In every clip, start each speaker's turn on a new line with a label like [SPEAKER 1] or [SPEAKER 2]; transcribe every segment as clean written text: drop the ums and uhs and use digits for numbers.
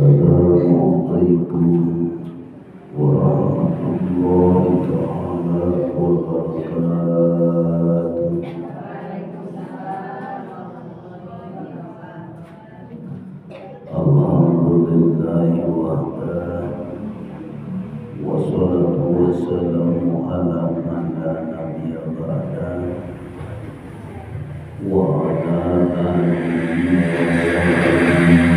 [SPEAKER 1] Assalamualaikum warahmatullahi ta'ala wabarakatuh. Alhamdulillahi wahdah, wassalatu wassalamu ala man la nabiyya ba'dah, wa ala alihi wa sahbihi.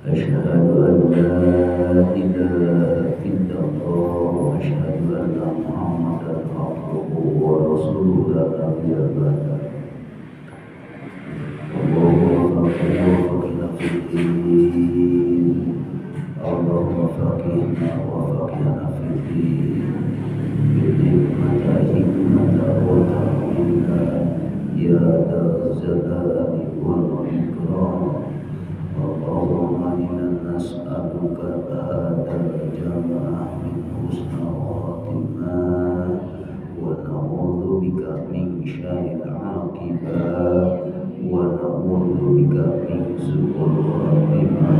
[SPEAKER 1] Asyhadu an la ilaha illallah wa asyhadu anna Muhammadan abduhu wa rasuluhu la nabiyya ba'dah. Allahumma faqihna fid-din, Allahumma faqihna wa faqihna fid-din, bi-ni'mati hikmata wa ta'minna ya dzal jalali wal ikram. Allahumma inna nas'aluka hadal jama'ah min husnil khatimah wa na'udzu bika min syarril 'aqibah wa na'udzu bika min su'il khatimah.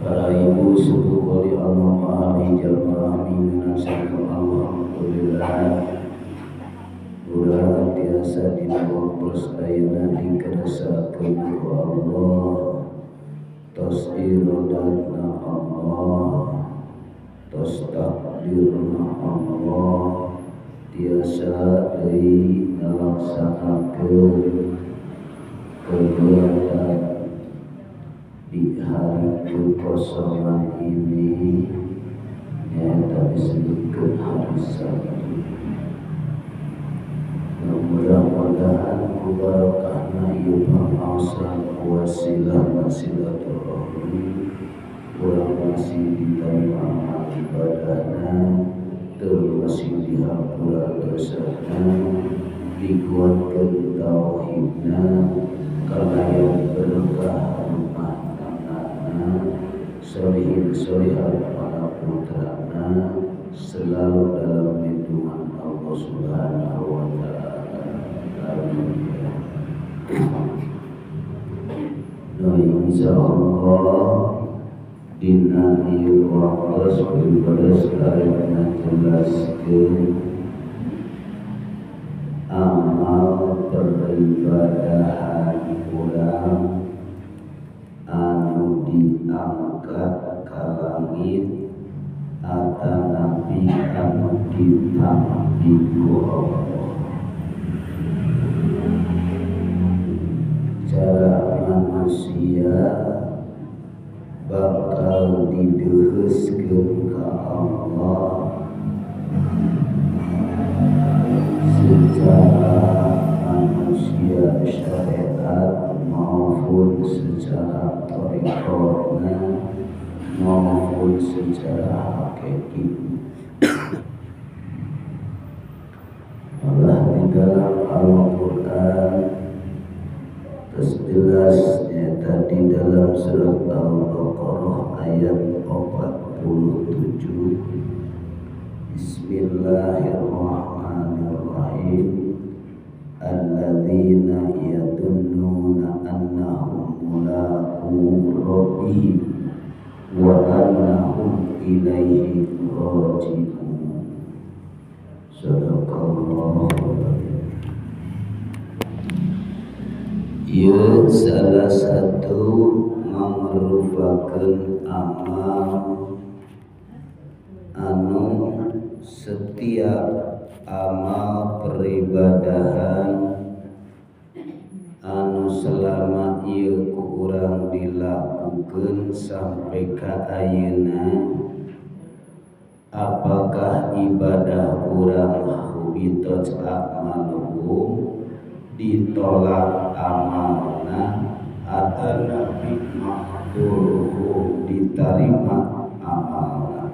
[SPEAKER 1] Para ibu suku kali Allah mahali jamaah mingguan syukur alhamdulillah. Urang tiasa dinawa persayana dikedesakeun ku Allah, tos irodatna Allah, tos takdirna Allah, tiasa deui ngalaksanakeun kegiatan di hari kekosongan ini, nyata disebutkan hari Sabtu. Mudah-mudahan kubarakahna ieu pangausan wasilah silaturahmi urang masih diterima amal ibadahna, teu masih dihapura dosana, dikuatkeun tauhidna, kalayan berkah rumah tanggana, sholihin-sholihat para putrana, selalu dalam lindungan Allah Subhanahu wa ta'ala. Nah, insyaallah dina ieu waktos pilpres karena jelaskeun amal peribadahan urang anu diangkat ka langit atanapi anu ditampi ku Allah. Cara manusia bakal dideuheuskeun ka Allah secara manusia syariat maupun secara thariqatna maupun secara hakiki. Allah di dalam Al-Quran jelas tadi dalam surat Al-Baqarah ayat 47. Bismillahirrahmanirrahim. Alladzina yadunnuna annahum mulaqu rabbihim wa annahum ilaihi raji'un. Sadaqallahu. Ieu salah satu merupakan amal anu setiap amal peribadahan anu selama ieu ku urang dilakukeun sampai ka ayeuna, apakah ibadah urang hubitat a'maluhum, ditolak amalna, atanapi makruh diterima amalna.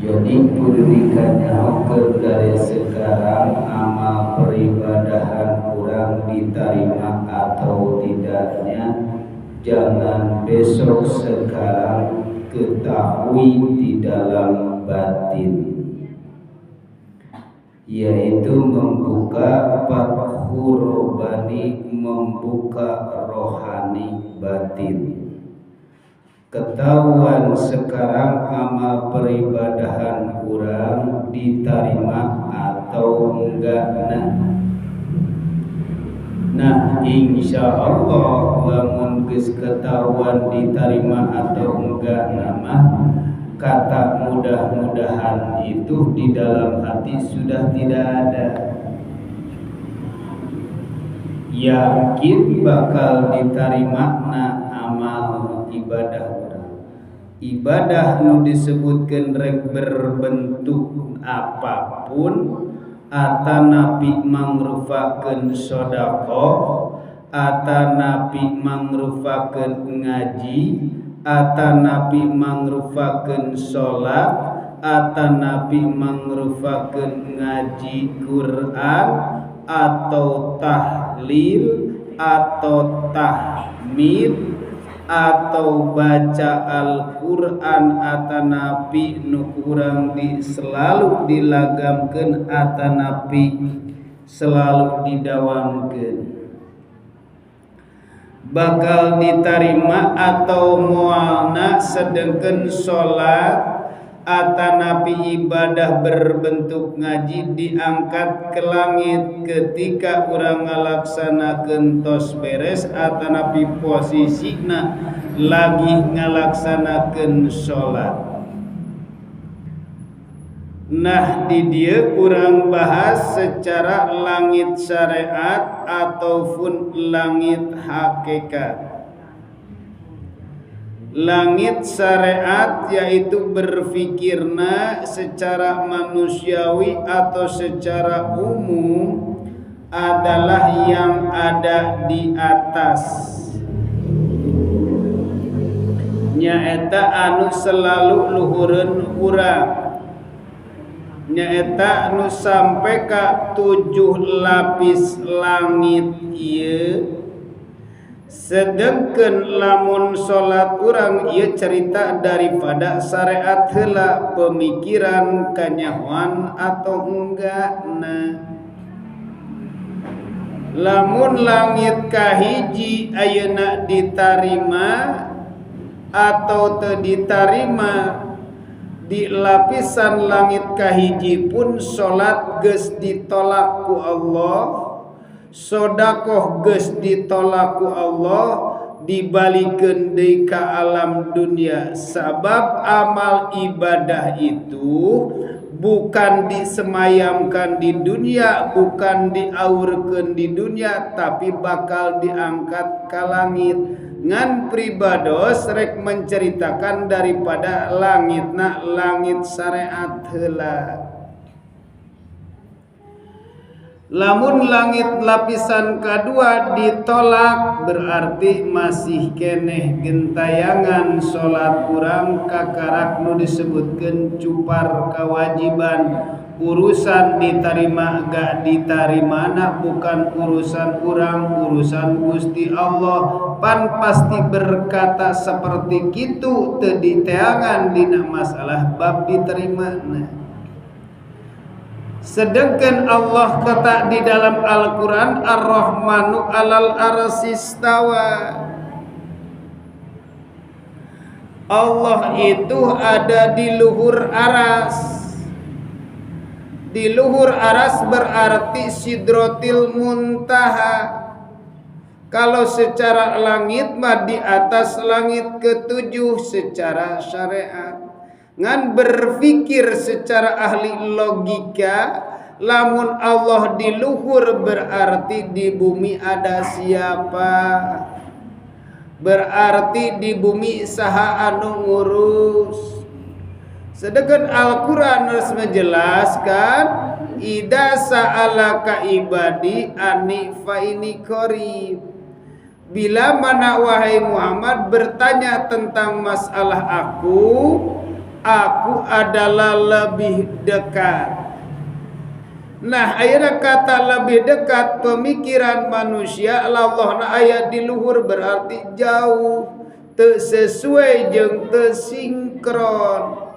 [SPEAKER 1] Jadi purikannya dari sekarang amal peribadahan kurang diterima atau tidaknya, jangan besok sekarang ketahui di dalam
[SPEAKER 2] batin, yaitu membuka fathu robani, membuka rohani batin. Ketahuan sekarang amal peribadahan kurang diterima atau enggak. Nah insya Allah lamun geus ketahuan diterima atau enggak nama kata mudah-mudahan itu di dalam hati sudah tidak ada. Yakin bakal diterima amal ibadah. Ibadah nu disebutkeun rek berbentuk apapun, atanapi mangrupakeun sedekah, atanapi mangrupakeun ngaji, atanapi mangrupakeun salat, atanapi mangrupakeun ngaji Quran atau tahlil atau tahmid atau baca Al-Quran, atanapi nu kurang selalu dilagamkeun, atanapi selalu didawamkeun, bakal diterima atau moalna sedengkeun salat atanapi ibadah berbentuk ngaji diangkat ke langit ketika urang ngalaksanakeun tos beres, atanapi posisina lagi ngalaksanakeun salat. Nah di dieu urang bahas secara langit syariat ataupun langit hakikat. Langit syariat yaitu berfikirna secara manusiawi atau secara umum adalah yang ada di atas, nyaeta anu selalu luhureun urang, nyaeta anu sampai ka 7 lapis langit ieu. Sedengkeun lamun salat urang ieu cerita daripada syariat heula, pemikiran kanyahoan atau enggak. Lamun langit kahiji ayeuna ditarima atau teu ditarima, di lapisan langit kahiji pun salat geus ditolak ku Allah, sedekah geus ditolak ku Allah, dibalikeun deui ka alam dunia. Sabab amal ibadah itu bukan disemayamkan di dunia, bukan diaurkeun di dunia, tapi bakal diangkat ka langit. Ngan pribados rek menceritakan daripada langitna langit syariat heula. Lamun langit lapisan kedua ditolak, berarti masih keneh gentayangan salat urang kakarak nu disebutkeun cupar kewajiban. Urusan ditarima gak ditarimana bukan urusan urang, urusan Gusti Allah. Pan pasti berkata seperti kitu teu diteangan dina masalah bab diterimana. Sedangkan Allah kata di dalam Al-Quran, Ar-Rahmanu alal arsistawa. Allah itu ada di luhur aras. Di luhur aras berarti Sidratil Muntaha. Kalau secara langit mah di atas langit ketujuh secara syariat. Ngan berfikir secara ahli logika, lamun Allah di luhur berarti di bumi ada siapa? Berarti di bumi saha anu ngurus. Sedangkan Al-Quran harus menjelaskan, idza sa'alaka ibadi anni fa inni qarib. Bila mana wahai Muhammad bertanya tentang masalah aku adalah lebih dekat. Nah, ayeuna kata lebih dekat pemikiran manusia, Allah na aya di luhur berarti jauh, teu sesuai jeung teu sinkron.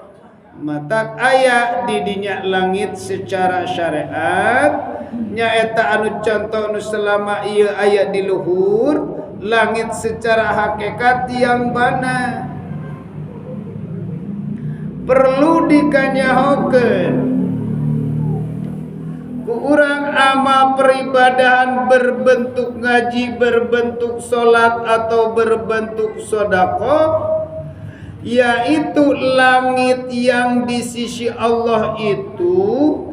[SPEAKER 2] matak aya didinya langit secara syariat nyaeta anu contoh nu selama ieu aya di luhur langit secara hakikat yang mana perlu dikanyahokeun ku urang amal peribadahan berbentuk ngaji, berbentuk salat atau berbentuk sedekah, yaitu langit yang di sisi Allah itu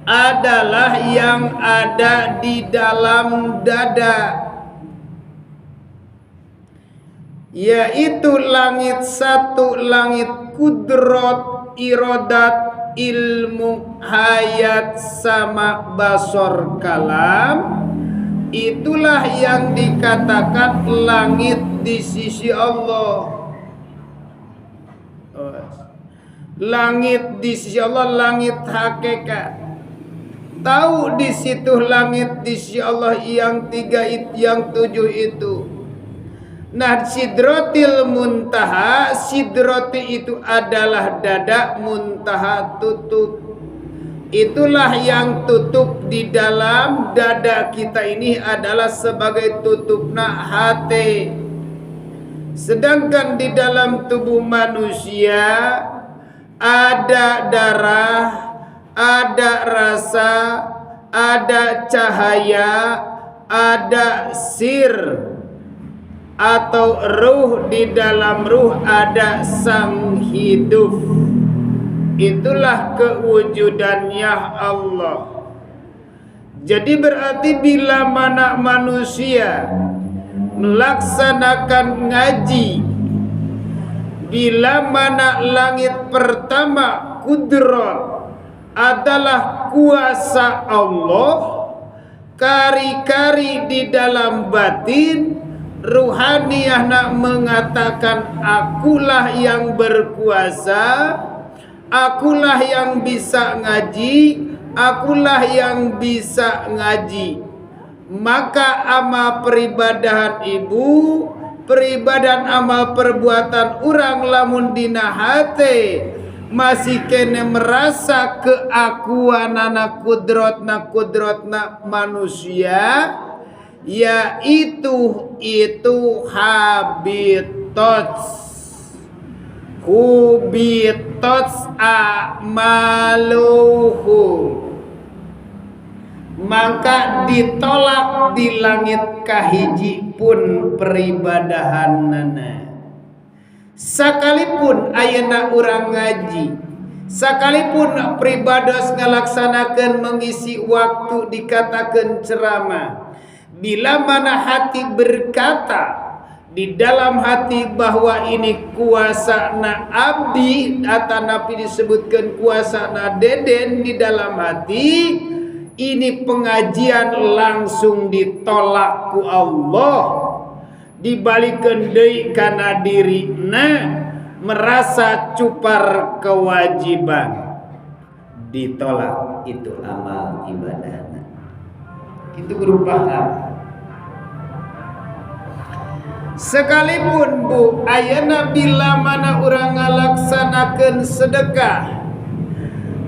[SPEAKER 2] adalah yang ada di dalam dada, yaitu langit satu, langit kudrat, iradat, ilmu, hayat, sama basor, kalam. Itulah yang dikatakan langit di sisi Allah. Langit di sisi Allah, langit hakikat. Tahu di situ langit di sisi Allah yang 3 yang 7 itu. Nah, sidratil muntaha, sidrati itu adalah dada, muntaha tutup. Itulah yang tutup di dalam dada kita ini adalah sebagai tutupna hati. Sedangkan di dalam tubuh manusia ada darah, ada rasa, ada cahaya, ada sir atau ruh. Di dalam ruh ada sang hidup. Itulah kewujudannya Allah. Jadi berarti bila mana manusia melaksanakan ngaji, bila mana langit pertama kudrat adalah kuasa Allah, kari-kari di dalam batin ruhaniyah nak mengatakan akulah yang berkuasa, akulah yang bisa ngaji, akulah yang bisa ngaji. Maka amal peribadahan ibu, peribadahan amal perbuatan orang lamun dina hate masih kene merasa keakuanana kudratna manusia, yaitu habitats kubitats a'maluhum, maka ditolak di langit kahiji pun peribadahanana. Sakalipun ayeuna urang ngaji, sakalipun pribados ngalaksanakeun mengisi waktu dikatakeun ceramah, bila mana hati berkata di dalam hati bahwa ini kuasa na abdi atau nabi disebutkan kuasa na deden di dalam hati, ini pengajian langsung ditolak ku Allah, dibalikkan deui kana dirina merasa cupar kewajiban, ditolak. Itu amal ibadahna. Itu guru paham. Sekalipun bu ayeuna bila mana urang ngalaksanakeun sedekah,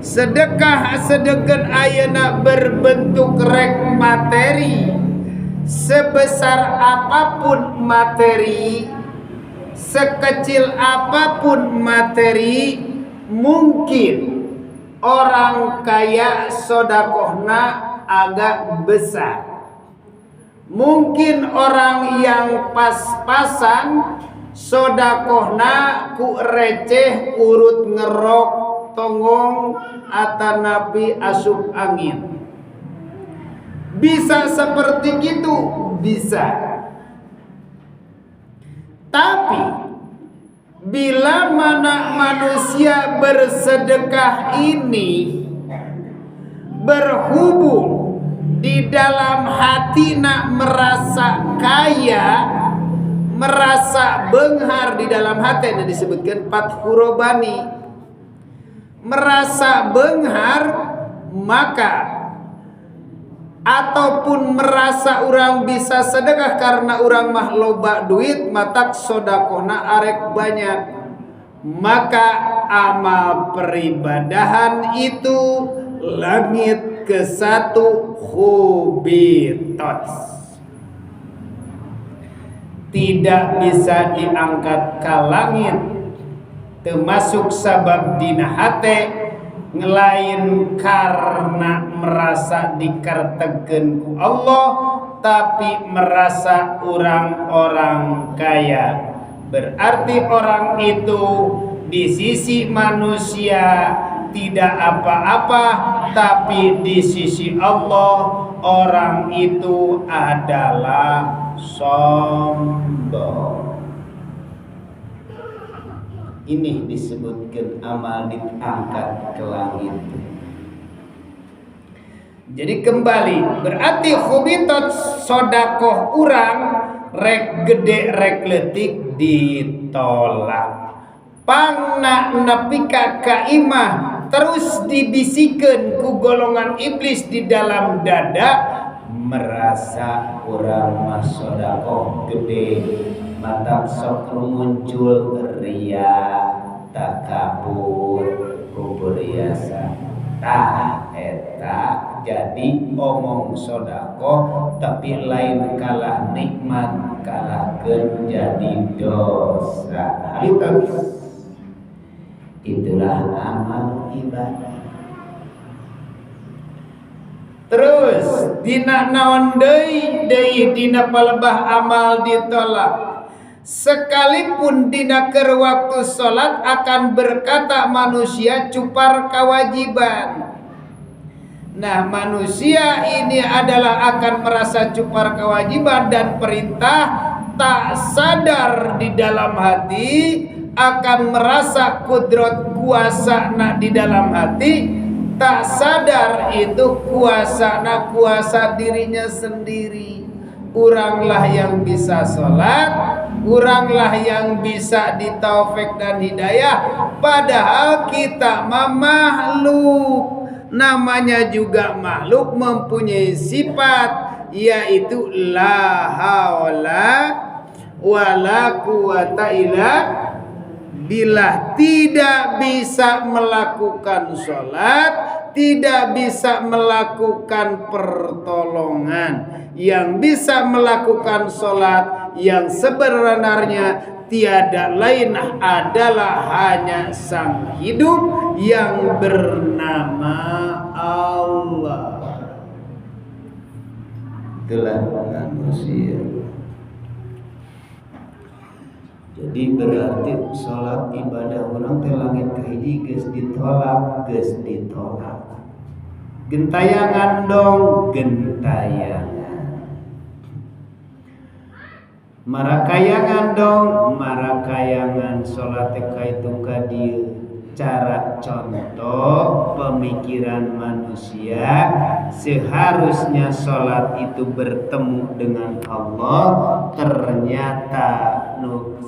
[SPEAKER 2] sedekah ayeuna berbentuk rek materi, sebesar apapun materi, sekecil apapun materi, mungkin orang kaya sodakohna agak besar, mungkin orang yang pas-pasan sodakohna ku receh urut ngerok tonggong atau nabi asup angin. Bisa seperti itu, bisa. Tapi bila mana manusia bersedekah ini berhubung di dalam hati nak merasa kaya, merasa benghar di dalam hati, yang disebutkan Fathur Rabbani, merasa benghar, maka ataupun merasa orang bisa sedekah karena orang mah loba duit matak sodakona arek banyak, maka amal peribadahan itu langit ke-1 hubitat, tidak bisa diangkat ke langit, termasuk sabab dina hate ngelain karena merasa dikartekeun ku Allah, tapi merasa orang-orang kaya. Berarti orang itu di sisi manusia tidak apa-apa, tapi di sisi Allah orang itu adalah sombong. Ini disebutkan amal diangkat ke langit. Jadi kembali, berarti khubitat sodakoh urang rek gede rek letik ditolak. Pangna nepi ka kaimah terus dibisikan ku golongan iblis di dalam dada, merasa urang mah sodakoh gede, mata sok muncul ria takabur kuburiasa tah eta jadi omong sodako tapi lain kalah nikmat kalahkeun jadi dosa. Itulah amal ibadah. Terus dina naon deui dina palebah amal ditolak. Sekalipun dina keur waktu salat akan berkata manusia cupar kewajiban. Nah, manusia ini adalah akan merasa cupar kewajiban dan perintah, tak sadar di dalam hati akan merasa kudrat kuasa di dalam hati, tak sadar itu kuasa dirinya sendiri. Uranglah yang bisa sholat, uranglah yang bisa ditaufik dan hidayah, padahal kita makhluk. Namanya juga makhluk mempunyai sifat, yaitu la haula wala quwata illa billah. Tidak bisa melakukan sholat, tidak bisa melakukan pertolongan. Yang bisa melakukan sholat yang sebenarnya tiada lain adalah hanya Sang Hidup yang bernama Allah. Itulah manusia. Jadi berarti sholat ibadah orang teh langit kahiji geus ditolak. Gentayangan dong, gentayangan. Marakayangan dong, marakayangan. Sholat teh kaitu ka dieu. Cara contoh pemikiran manusia, seharusnya sholat itu bertemu dengan Allah, ternyata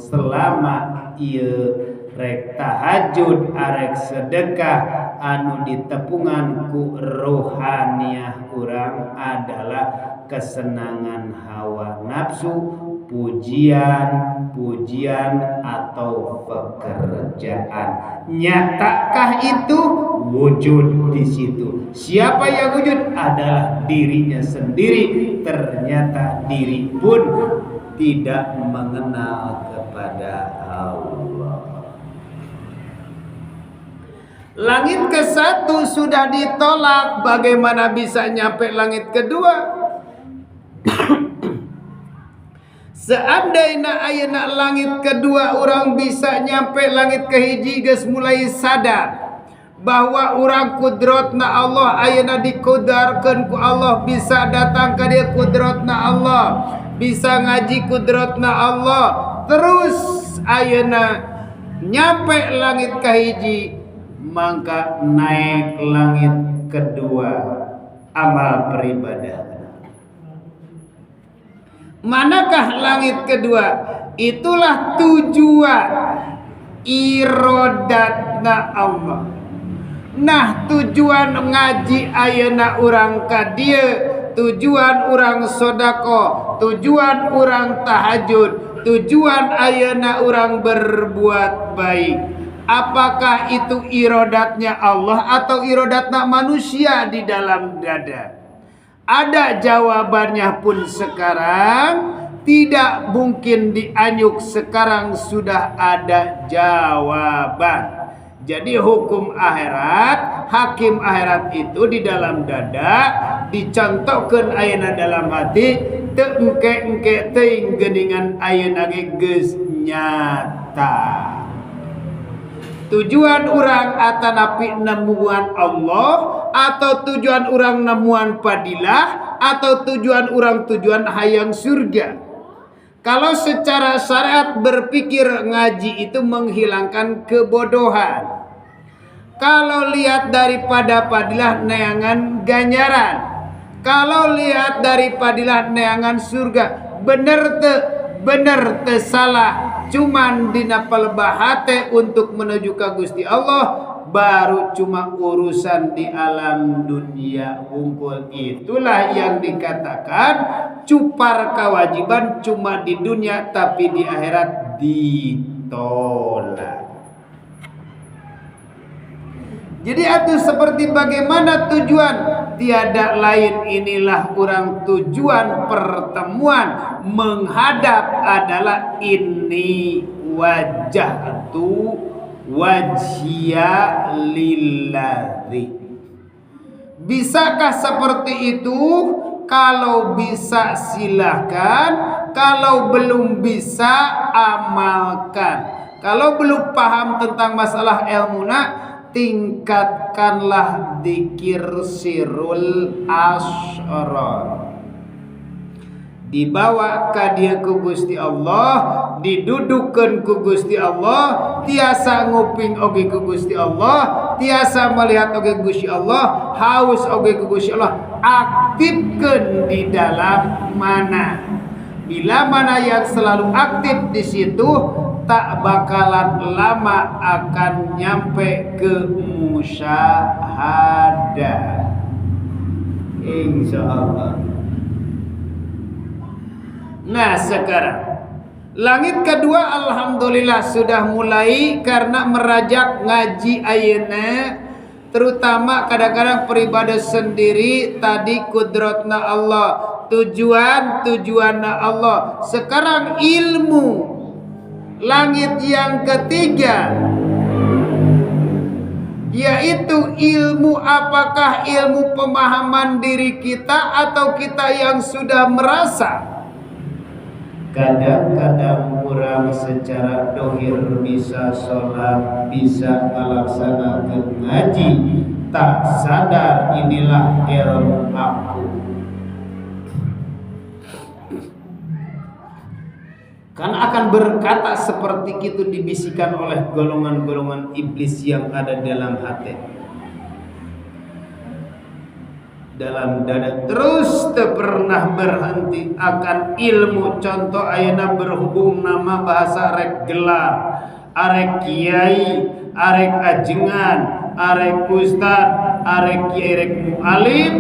[SPEAKER 2] selama ieu rek tahajud arek sedekah anu ditepungan ku rohaniah urang adalah kesenangan hawa nafsu, pujian atau pekerjaan. Nyatakah itu? Wujud di situ. Siapa yang wujud? Adalah dirinya sendiri. Ternyata diri pun tidak mengenal kepada Allah. Langit ke-1 sudah ditolak, bagaimana bisa nyampe langit kedua? Seandainya ayeuna langit kedua orang bisa nyampe langit kehiji geus mulai sadar bahwa orang kudratna Allah ayeuna dikudarkeun ku Allah, bisa datang ka dieu kudratna Allah, bisa ngaji kudratna Allah, terus ayeuna nyampe langit kahiji, maka naik langit kedua amal peribadah. Manakah langit kedua? Itulah tujuan irodatna Allah. Nah, tujuan ngaji ayeuna urang ka dieu tujuan orang sodako, tujuan orang tahajud, tujuan ayeuna orang berbuat baik. Apakah itu irodatnya Allah atau irodatnya manusia di dalam dada? Ada jawabannya pun sekarang, tidak mungkin dianyuk, sekarang sudah ada jawaban. Jadi hukum akhirat, hakim akhirat itu di dalam dada, dicontohkan ayeuna dalam hati, teu engke-engke teuing geuningan ayeuna ge geus nyata. Tujuan orang atanapi nemuan Allah, atau tujuan orang nemuan padilah, atau tujuan orang tujuan hayang surga. Kalau secara syariat berpikir ngaji itu menghilangkan kebodohan. Kalau lihat daripada padilah neangan ganjaran, kalau lihat daripada neangan surga, bener te salah, cuman dina palebahate untuk menuju ke Gusti Allah, baru cuma urusan di alam dunia wungkul. Itulah yang dikatakan cupar kewajiban cuma di dunia, tapi di akhirat ditolak. Jadi itu seperti bagaimana tujuan, tiada lain, inilah orang tujuan pertemuan menghadap adalah ini wajhatu wajhiya lillahi. Bisakah seperti itu? Kalau bisa silahkan, kalau belum bisa amalkan. Kalau belum paham tentang masalah ilmuna, tingkatkanlah dzikir sirul asrar. Dibawa ka dia ku Gusti Allah, didudukkeun ku Gusti Allah, tiasa nguping oge ku Gusti Allah, tiasa melihat oge ku Gusti Allah, haus oge ku Gusti Allah. Aktifkeun di dalam mana. Bila mana yang selalu aktif di situ, tak bakalan lama akan nyampe ke musyahadah, insyaallah. Nah sekarang langit kedua alhamdulillah sudah mulai, karena merajak ngaji ayeuna, terutama kadang-kadang peribadah sendiri tadi kudratna Allah, tujuanna Allah. Sekarang ilmu langit yang ketiga, yaitu ilmu, apakah ilmu pemahaman diri kita atau kita yang sudah merasa. Kadang-kadang orang secara dohir bisa sholat, bisa melaksanakan ngaji, tak sadar inilah ilmu aku. Karena akan berkata seperti itu dibisikkan oleh golongan-golongan iblis yang ada dalam hati, dalam dada, terus tak pernah berhenti akan ilmu. Contoh ayeuna berhubung nama bahasa arek gelar, arek kiai, arek ajengan, arek ustad, arek kiai, arek mualim,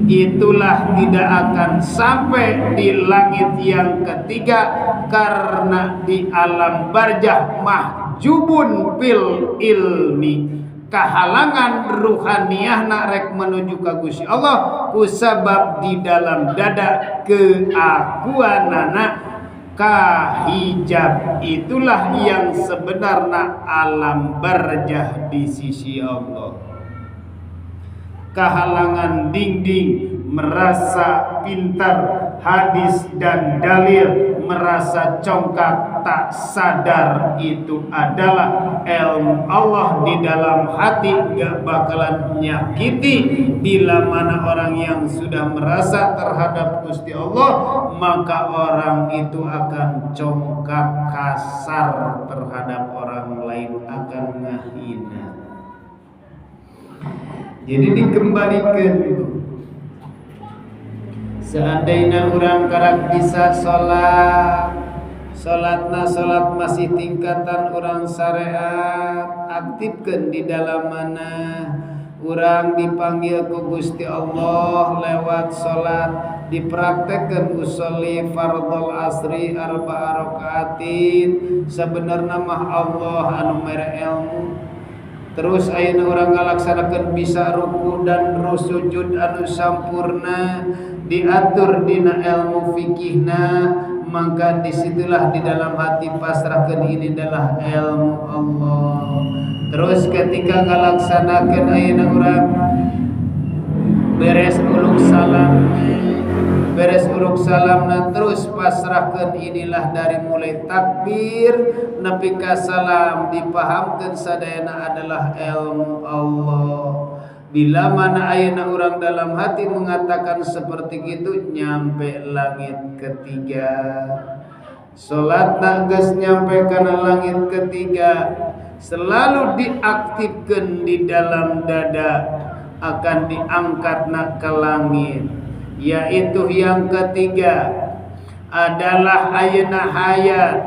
[SPEAKER 2] itulah tidak akan sampai di langit yang ketiga, karena di alam barzah mahjubun fil ilmi, kehalangan ruhaniyahna rek menuju ka Gusti Allah kusabab di dalam dada keakuanana kahijab. Itulah yang sebenarnya alam barzah di sisi Allah. Kehalangan dinding, merasa pintar hadis dan dalil, merasa congkak, tak sadar itu adalah ilmu Allah di dalam hati, gak bakalan nyakiti. Bila mana orang yang sudah merasa terhadap Gusti Allah, maka orang itu akan congkak, kasar terhadap orang lain, akan ngahina. Jadi dikembalikan, seandainya orang karak bisa sholatna sholat masih tingkatan orang syariat, aktifkan di dalam mana. urang dipanggil ku Gusti Allah lewat salat dipraktekkeun usolli fardhul asri arba'a rakaatin sebenarna mah Allah anu mere ilmu. Terus ayeuna urang ngalaksanakeun bisa ruku dan sujud anu sampurna diatur dina ilmu fikihna, maka disitulah di dalam hati pasrahkeun ini adalah ilmu Allah. Terus ketika ngalaksanakeun ayeuna urang beres uruk salamna terus pasrahkeun inilah dari mulai takbir nepi ka salam dipahamkeun sadayana adalah ilmu Allah. Bila mana ayeuna urang dalam hati mengatakan seperti itu nyampe langit ketiga. Salatna geus nyampe kana langit ketiga selalu diaktifkan di dalam dada akan diangkat ke langit, yaitu yang ketiga adalah ayeuna hayat,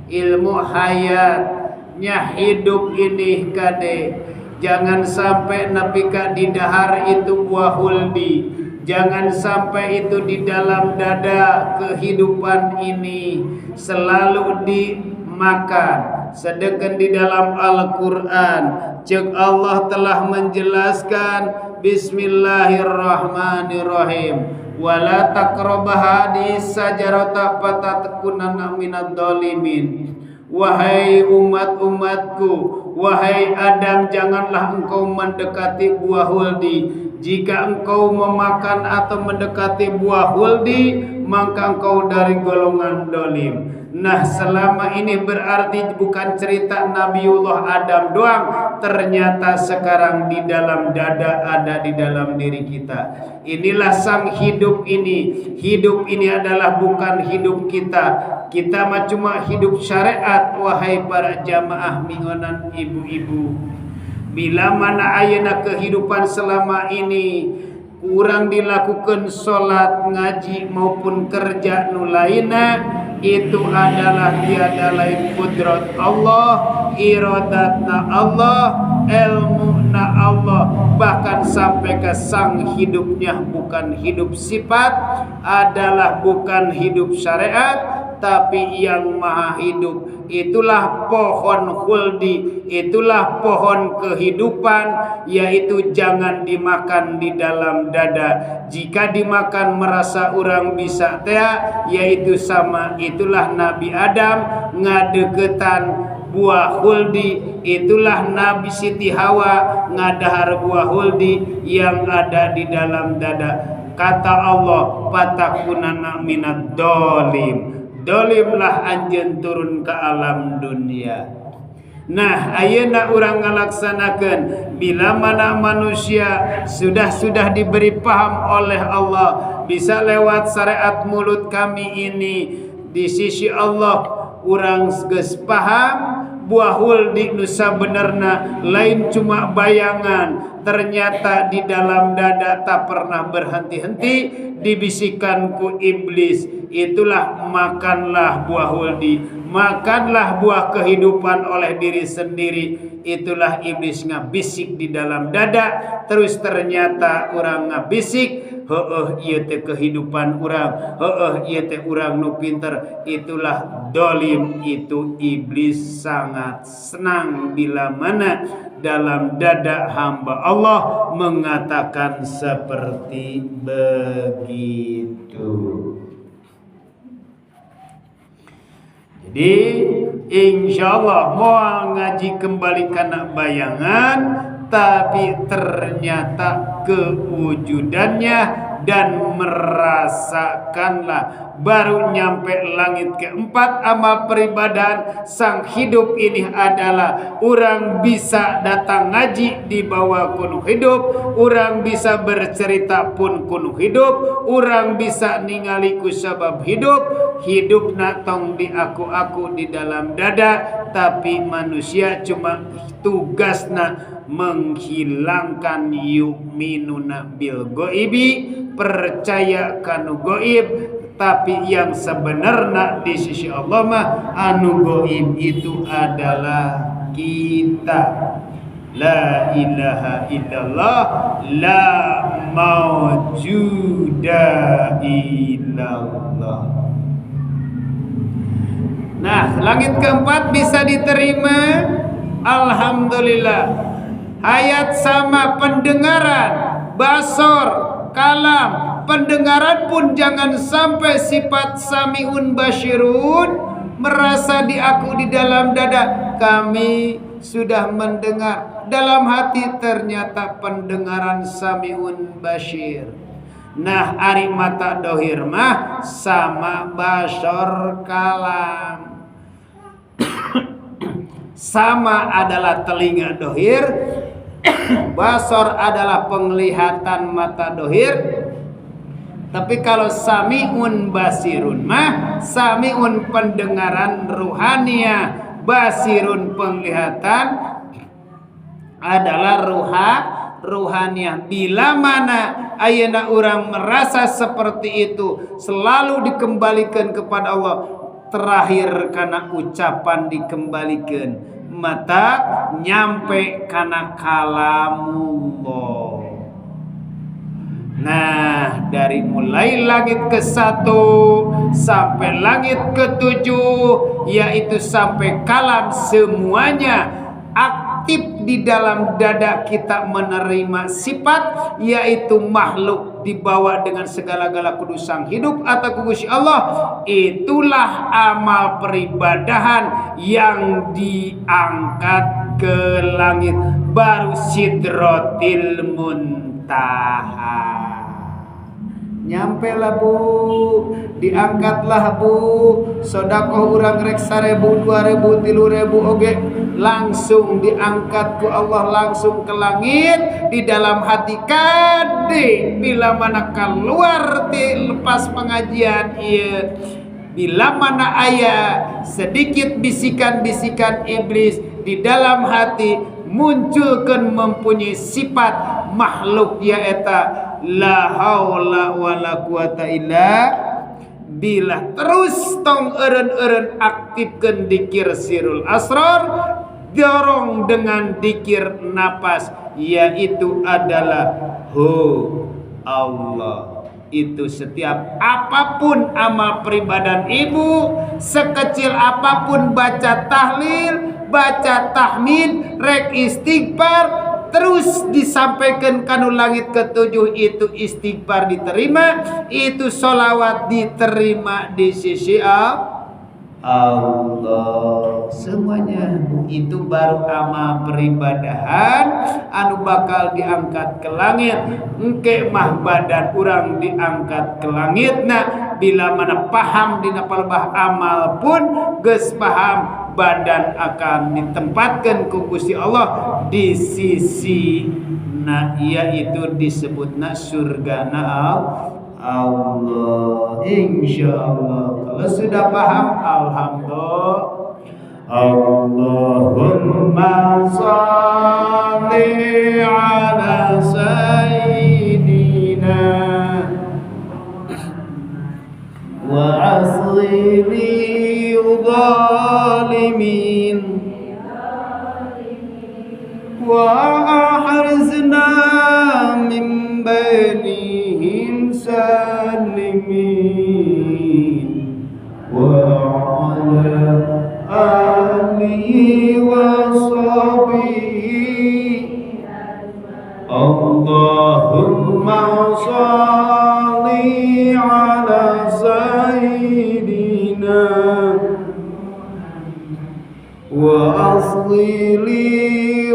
[SPEAKER 2] ilmu hayatnya hidup ini kade jangan sampai nepi ka di dahar itu buah huldi, jangan sampai itu di dalam dada kehidupan ini selalu dimakan. Sedangkan di dalam Al-Quran cek Allah telah menjelaskan Bismillahirrahmanirrahim wala taqrabah hadis sajarata fatakunanna minadh dhalimin. Wahai umat-umatku, wahai Adam, janganlah engkau mendekati buah huldi. Jika engkau memakan atau mendekati buah huldi, maka engkau dari golongan dolim. Nah, selama ini berarti bukan cerita Nabiullah Adam doang, ternyata sekarang di dalam dada ada di dalam diri kita. Inilah sang hidup ini. Hidup ini adalah bukan hidup kita. Kita mah cuma hidup syariat, wahai para jamaah mingonan ibu-ibu. Bila mana ayeuna kehidupan selama ini kurang dilakukan sholat, ngaji maupun kerja nu lainna, itu adalah tiada lain kudrat Allah, iradatna Allah, ilmuna Allah, bahkan sampai ke sang hidupnya bukan hidup sifat, adalah bukan hidup syariat, tapi yang maha hidup. Itulah pohon khuldi, itulah pohon kehidupan, yaitu jangan dimakan di dalam dada. Jika dimakan merasa orang bisa teh, yaitu sama. Itulah Nabi Adam ngadegetan buah khuldi, itulah Nabi Siti Hawa ngadahar buah khuldi yang ada di dalam dada. Kata Allah, fatakunana minad dolim. Dolimlah anjeun turun ke alam dunia. Nah, ayeuna urang ngalaksanakeun bila mana manusia sudah diberi paham oleh Allah, bisa lewat syariat mulut kami ini di sisi Allah urang geus paham buah huldi nu sabenerna lain cuma bayangan, ternyata di dalam dada tak pernah berhenti-henti dibisikkan ku iblis. Itulah makanlah buah huldi, makanlah buah kehidupan oleh diri sendiri. Itulah iblis ngabisik di dalam dada. Terus ternyata orang ngabisik, ieu teh kehidupan urang, ieu teh urang nu pinter. Itulah dolim, itu iblis sangat senang bila mana dalam dada hamba Allah mengatakan seperti begitu. Jadi insyaallah mau ngaji kembali kana bayangan, tapi ternyata kewujudannya dan merasakanlah baru nyampe langit keempat amal peribadahan sang hidup ini adalah orang bisa datang ngaji di bawah kuno hidup, orang bisa bercerita pun kuno hidup, orang bisa ningali ku sabab hidup natong di aku di dalam dada, tapi manusia cuma tugasna menghilangkan yu'minuna bil goibi, percaya kanu goib, tapi yang sebenarnya di sisi Allah mah anu goib itu adalah kita. La ilaha illallah, la mawjuda illallah. Nah, langit keempat bisa diterima, alhamdulillah. Hayat sama pendengaran, basor, kalam. Pendengaran pun jangan sampai sifat samiun basyirun, merasa di aku di dalam dada kami sudah mendengar, dalam hati ternyata pendengaran samiun basyir. Nah, ari mata dohir mah sama basor kalam. Sama adalah telinga dohir, basor adalah penglihatan mata dohir. Tapi kalau sami'un basirun mah, sami'un pendengaran ruhaniah, basirun penglihatan adalah ruhaniah. Bila mana ayeuna orang merasa seperti itu, selalu dikembalikan kepada Allah. Terakhir karena ucapan dikembalikan, mata nyampe karena kalamullah. Nah, dari mulai langit ke-1 sampai langit ke-7, yaitu sampai kalam, semuanya aktif di dalam dada kita menerima sifat, yaitu makhluk dibawa dengan segala-gala kudu sang hidup atau Gusti Allah. Itulah amal peribadahan yang diangkat ke langit, baru sidratil muntaha. Nyampe lah bu, diangkatlah bu, sodakoh urang rek 1000, 2000, 3000 oge, langsung diangkat ku Allah, langsung ke langit. Di dalam hati kade, bila mana keluar di lepas pengajian iya, bila mana ayah sedikit bisikan-bisikan iblis di dalam hati, munculkan mempunyai sifat makhluk yaeta la haula wala quwata illa billah. Terus tong eureun-eureun aktifkeun dikir sirul asrar, dorong dengan dikir napas, yaitu adalah hu Allah. Itu setiap apapun amal peribadan ibu, sekecil apapun baca tahlil, baca tahmid, rek istighfar, terus disampaikan kanu langit ke-7, itu istighfar diterima, itu sholawat diterima di sisi Allah. Semuanya itu baru amal peribadahan anu bakal diangkat ke langit. Engke mah badan urang diangkat ke langit. Nah, bila mana paham dina palebah amal pun geus paham, badan akan ditempatkan ku Gusti Allah di sisi na, yaitu disebutna surgana Allah. Insyaallah kalau sudah paham, alhamdulillah. Allahumma shalli ala sayyidina wa asli zalimin wa ahrizna min bainihim salimin wa ala alihi wa sahbihi. Allahumma shalli ala sayyidina wa asli li